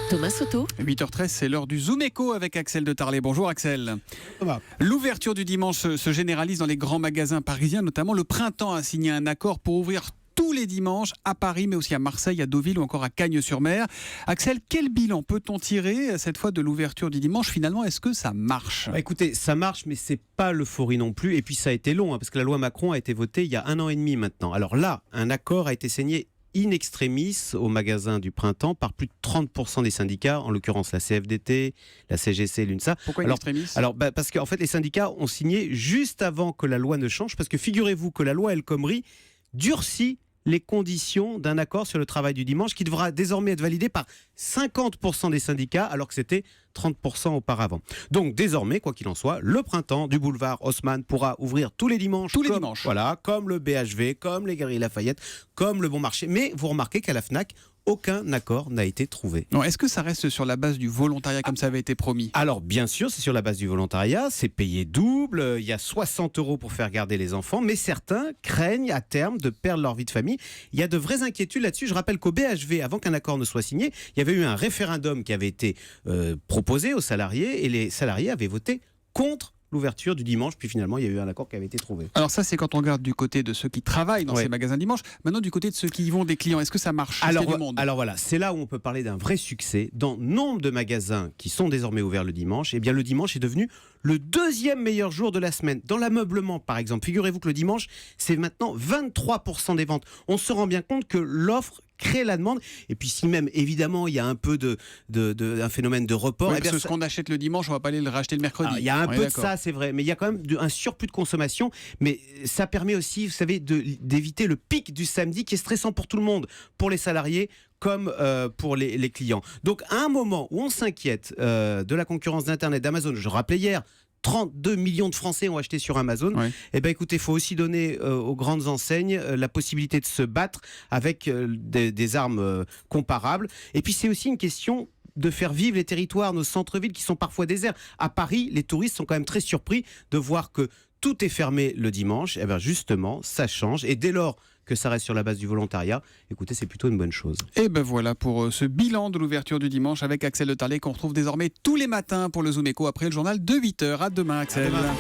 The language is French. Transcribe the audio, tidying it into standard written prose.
Thomas Soto. 8h13, c'est l'heure du Zoom Éco avec Axel de Tarlet. Bonjour Axel. L'ouverture du dimanche se généralise dans les grands magasins parisiens, notamment le Printemps a signé un accord pour ouvrir tous les dimanches à Paris, mais aussi à Marseille, à Deauville ou encore à Cagnes-sur-Mer. Axel, quel bilan peut-on tirer cette fois de l'ouverture du dimanche? Finalement, est-ce que ça marche? Écoutez, ça marche, mais c'est pas l'euphorie non plus. Et puis ça a été long, parce que la loi Macron a été votée il y a 1 an et demi maintenant. Alors là, un accord a été signé in extremis au magasin du Printemps par plus de 30% des syndicats, en l'occurrence la CFDT, la CGC, l'UNSA. Pourquoi in extremis? Parce qu'en fait les syndicats ont signé juste avant que la loi ne change, parce que figurez-vous que la loi El Khomri durcit les conditions d'un accord sur le travail du dimanche qui devra désormais être validé par 50% des syndicats alors que c'était 30% auparavant. Donc désormais, quoi qu'il en soit, le Printemps du boulevard Haussmann pourra ouvrir tous les dimanches. Tous les dimanches. Voilà, comme le BHV, comme les Galeries Lafayette, comme le Bon Marché. Mais vous remarquez qu'à la FNAC, aucun accord n'a été trouvé. Non, est-ce que ça reste sur la base du volontariat comme ça avait été promis? Alors bien sûr, c'est sur la base du volontariat, c'est payé double, il y a 60 € pour faire garder les enfants, mais certains craignent à terme de perdre leur vie de famille. Il y a de vraies inquiétudes là-dessus. Je rappelle qu'au BHV, avant qu'un accord ne soit signé, il y avait eu un référendum qui avait été proposé aux salariés et les salariés avaient voté contre l'ouverture du dimanche, puis finalement il y a eu un accord qui avait été trouvé. Alors ça c'est quand on regarde du côté de ceux qui travaillent dans ces magasins dimanche. Maintenant du côté de ceux qui y vont, des clients, est-ce que ça marche? Alors voilà, c'est là où on peut parler d'un vrai succès. Dans nombre de magasins qui sont désormais ouverts le dimanche, eh bien le dimanche est devenu le deuxième meilleur jour de la semaine. Dans l'ameublement par exemple, figurez-vous que le dimanche c'est maintenant 23% des ventes. On se rend bien compte que l'offre crée la demande, et puis si même évidemment il y a un peu un phénomène de report, parce que ce qu'on achète le dimanche on va pas aller le racheter le mercredi. Il y a un peu de ça, c'est vrai, mais il y a quand même un surplus de consommation, mais ça permet aussi, vous savez, d'éviter le pic du samedi qui est stressant pour tout le monde, pour les salariés comme pour les clients. Donc à un moment où on s'inquiète de la concurrence d'Internet, d'Amazon, je rappelais hier 32 millions de Français ont acheté sur Amazon. Eh ben écoutez, il faut aussi donner aux grandes enseignes la possibilité de se battre avec des armes comparables. Et puis c'est aussi une question de faire vivre les territoires, nos centres-villes qui sont parfois déserts. À Paris, les touristes sont quand même très surpris de voir que tout est fermé le dimanche. Eh bien justement, ça change. Et dès lors que ça reste sur la base du volontariat, écoutez, c'est plutôt une bonne chose. Et ben voilà pour ce bilan de l'ouverture du dimanche avec Axel de Tarlet qu'on retrouve désormais tous les matins pour le Zoom Éco après le journal de 8h. À demain Axel. À demain.